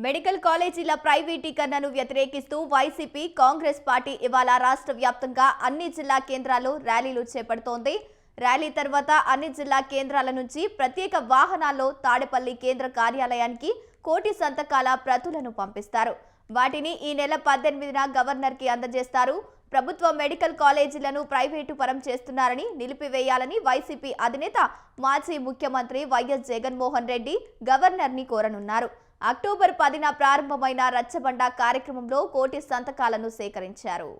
Medical కాలేజీల ప్రైవేటీకరణను వ్యతిరేకిస్తూ YCP Congress party ఇవాళ రాష్ట్ర వ్యాప్తంగా అన్ని జిల్లా కేంద్రాల్లో ర్యాలీలు చేపడుతోంది. ర్యాలీ తర్వాత అన్ని జిల్లా కేంద్రాల నుంచి ప్రత్యేక వాహనాల్లో తాడేపల్లి కేంద్ర కార్యాలయానికి కోటి సంతకాల ప్రతులను పంపిస్తారు. వాటిని ఈ నెల 18న గవర్నర్కి అందజేస్తారు. ప్రభుత్వ మెడికల్ కాలేజీలను ప్రైవేటు పరం చేస్తున్నారని నిలిపివేయాలని వైసీపీ అధినేత మాజీ ముఖ్యమంత్రి వైఎస్ జగన్మోహన్ రెడ్డి గవర్నర్ని కోరనున్నారు. అక్టోబర్ 10న ప్రారంభమైన రచ్చబండ కార్యక్రమంలో కోటి సంతకాలను సేకరించారు.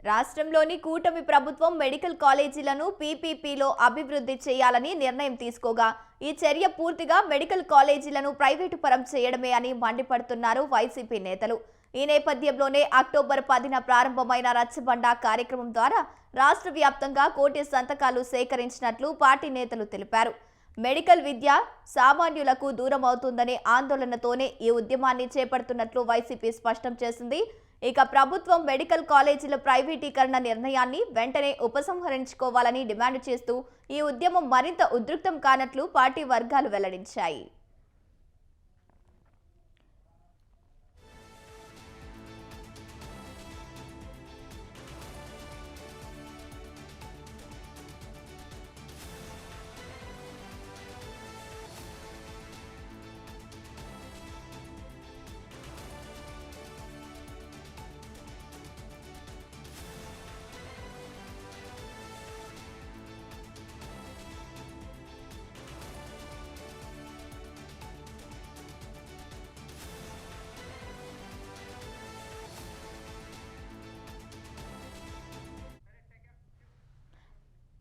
రాష్ట్రంలోని కూటమి ప్రభుత్వం మెడికల్ కాలేజీలను పీపీపీలో అభివృద్ధి చేయాలని నిర్ణయం తీసుకోగా ఈ చర్య పూర్తిగా మెడికల్ కాలేజీలను ప్రైవేటు పరం చేయడమే అని మండిపడుతున్నారు వైసీపీ నేతలు. ఈ నేపథ్యంలోనే అక్టోబర్ 10న ప్రారంభమైన రచ్చబండ కార్యక్రమం ద్వారా రాష్ట్ర వ్యాప్తంగా కోటి సంతకాలు సేకరించినట్లు పార్టీ నేతలు తెలిపారు. మెడికల్ విద్య సామాన్యులకు దూరం అవుతుందనే ఆందోళనతోనే ఈ ఉద్యమాన్ని చేపడుతున్నట్లు వైసీపీ స్పష్టం చేసింది. ఇక ప్రభుత్వం మెడికల్ కాలేజీల ప్రైవేటీకరణ నిర్ణయాన్ని వెంటనే ఉపసంహరించుకోవాలని డిమాండ్ చేస్తూ ఈ ఉద్యమం మరింత ఉధృతం కానట్లు పార్టీ వర్గాలు వెల్లడించాయి.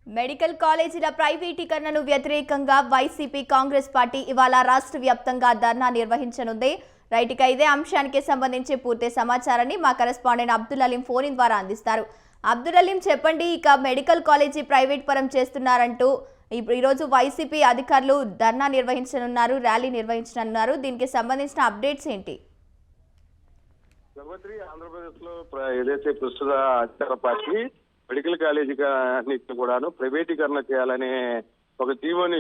మెడికల్ కాలేజీల ప్రైవేటీకరణను వ్యతిరేకంగా వైసీపీ కాంగ్రెస్ పార్టీ ఇవాళ రాష్ట్ర వ్యాప్తంగా ధర్నా నిర్వహించనుంది. రైట్గా ఇదే అంశానికి సంబంధించి పూర్తి సమాచారాన్ని మా కరెస్పాండెంట్ అబ్దుల్ అలీం ఫోన్ ద్వారా అందిస్తారు. అబ్దుల్ అలీం చెప్పండి, ఇక మెడికల్ కాలేజీ ప్రైవేట్ పరం చేస్తున్నారంటూ ఈరోజు వైసీపీ అధికారులు ధర్నా నిర్వహించనున్నారు, ర్యాలీ నిర్వహించనున్నారు. దీనికి సంబంధించిన అప్డేట్స్ ఏంటి? ఆంధ్రప్రదేశ్ లో ఏదైతే ప్రస్తుత అధికార పార్టీ మెడికల్ కాలేజీ అన్నింటినీ కూడాను ప్రైవేటీకరణ చేయాలనే ఒక జీవోని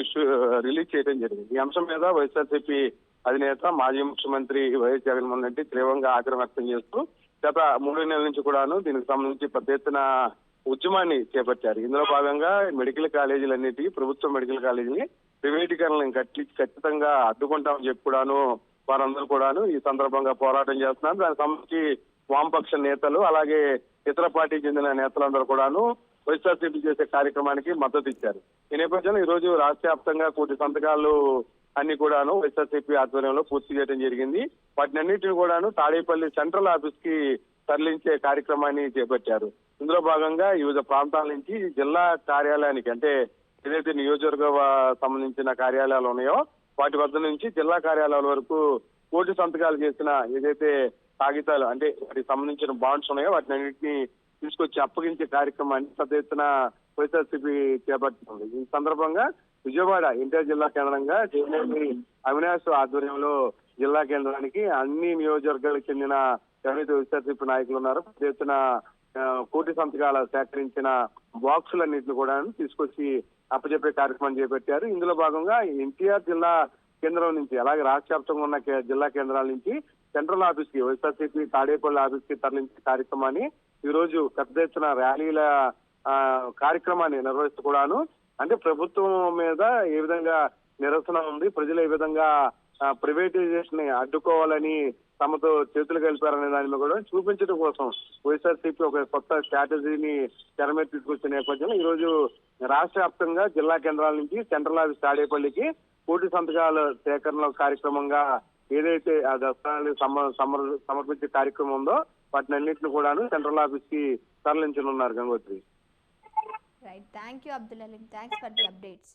రిలీజ్ చేయడం జరిగింది. ఈ అంశం మీద వైఎస్ఆర్సీపీ అధినేత మాజీ ముఖ్యమంత్రి వైఎస్ జగన్మోహన్ రెడ్డి తీవ్రంగా ఆగ్రహం వ్యక్తం చేస్తూ గత 3 నెలల నుంచి కూడాను దీనికి సంబంధించి పెద్ద ఎత్తున ఉద్యమాన్ని చేపట్టారు. ఇందులో భాగంగా మెడికల్ కాలేజీలన్నిటి ప్రభుత్వ మెడికల్ కాలేజీని ప్రైవేటీకరణను ఖచ్చితంగా అడ్డుకుంటామని చెప్పి కూడాను వారందరూ కూడాను ఈ సందర్భంగా పోరాటం చేస్తున్నారు. దానికి సంబంధించి వామపక్ష నేతలు అలాగే ఇతర పార్టీకి చెందిన నేతలందరూ కూడాను వైఎస్ఆర్సీపీ చేసే కార్యక్రమానికి మద్దతు ఇచ్చారు. ఈ నేపథ్యంలో ఈ రోజు రాష్ట్ర వ్యాప్తంగా కోటి సంతకాలు అన్ని కూడాను వైఎస్ఆర్సీపీ ఆధ్వర్యంలో పూర్తి చేయడం జరిగింది. వాటిని అన్నింటినీ కూడాను తాడేపల్లి సెంట్రల్ ఆఫీస్ కి తరలించే కార్యక్రమాన్ని చేపట్టారు. ఇందులో భాగంగా వివిధ ప్రాంతాల నుంచి జిల్లా కార్యాలయానికి, అంటే ఏదైతే నియోజకవర్గ సంబంధించిన కార్యాలయాలు ఉన్నాయో వాటి వద్ద నుంచి జిల్లా కార్యాలయాల వరకు కోటి సంతకాలు చేసిన ఏదైతే కాగితాలు, అంటే వాటికి సంబంధించిన బాండ్స్ ఉన్నాయో వాటిని అన్నింటినీ తీసుకొచ్చి అప్పగించే కార్యక్రమాన్ని పెద్ద ఎత్తున వైఎస్ఆర్సీపీ చేపడుతుంది. ఈ సందర్భంగా విజయవాడ ఎన్టీఆర్ జిల్లా కేంద్రంగా జేఎన్ఎంసీ అవినాష్ ఆధ్వర్యంలో జిల్లా కేంద్రానికి అన్ని నియోజకవర్గాలకు చెందిన ఎవరైతే వైఎస్ఆర్సీపీ నాయకులు ఉన్నారో పెద్ద ఎత్తున కోటి సంతకాల సేకరించిన బాక్సులన్నింటిని కూడా తీసుకొచ్చి అప్పచెప్పే కార్యక్రమం చేపట్టారు. ఇందులో భాగంగా ఎన్టీఆర్ జిల్లా కేంద్రం నుంచి అలాగే రాష్ట్ర వ్యాప్తంగా ఉన్న జిల్లా కేంద్రాల నుంచి సెంట్రల్ ఆఫీస్ కి వైఎస్ఆర్సీపీ తాడేపల్లి ఆఫీస్ కి తరలించే కార్యక్రమాన్ని ఈ రోజు పెద్ద ఎత్తున ర్యాలీల కార్యక్రమాన్ని నిర్వహిస్తూ కూడాను, అంటే ప్రభుత్వం మీద ఏ విధంగా నిరసన ఉంది, ప్రజలు ఏ విధంగా ప్రైవేటైజేషన్ ని అడ్డుకోవాలని తమతో చేతులు కలిపారనే దాని మీద కూడా చూపించడం కోసం వైఎస్ఆర్సీపీ ఒక కొత్త స్ట్రాటజీని తెర మీద తీసుకొచ్చే నేపథ్యంలో ఈ రోజు రాష్ట్ర వ్యాప్తంగా జిల్లా కేంద్రాల నుంచి సెంట్రల్ ఆఫీస్ తాడేపల్లికి కోటి సంతకాల సేకరణ కార్యక్రమంగా ఏదైతే ఆ దస్తాన్ని సమర్పించే కార్యక్రమం ఉందో వాటిని అన్నింటిని కూడాను సెంట్రల్ ఆఫీస్ కి తరలించనున్నారు. Gangotri. Right, thank you Abdul Aleem, thanks for the updates.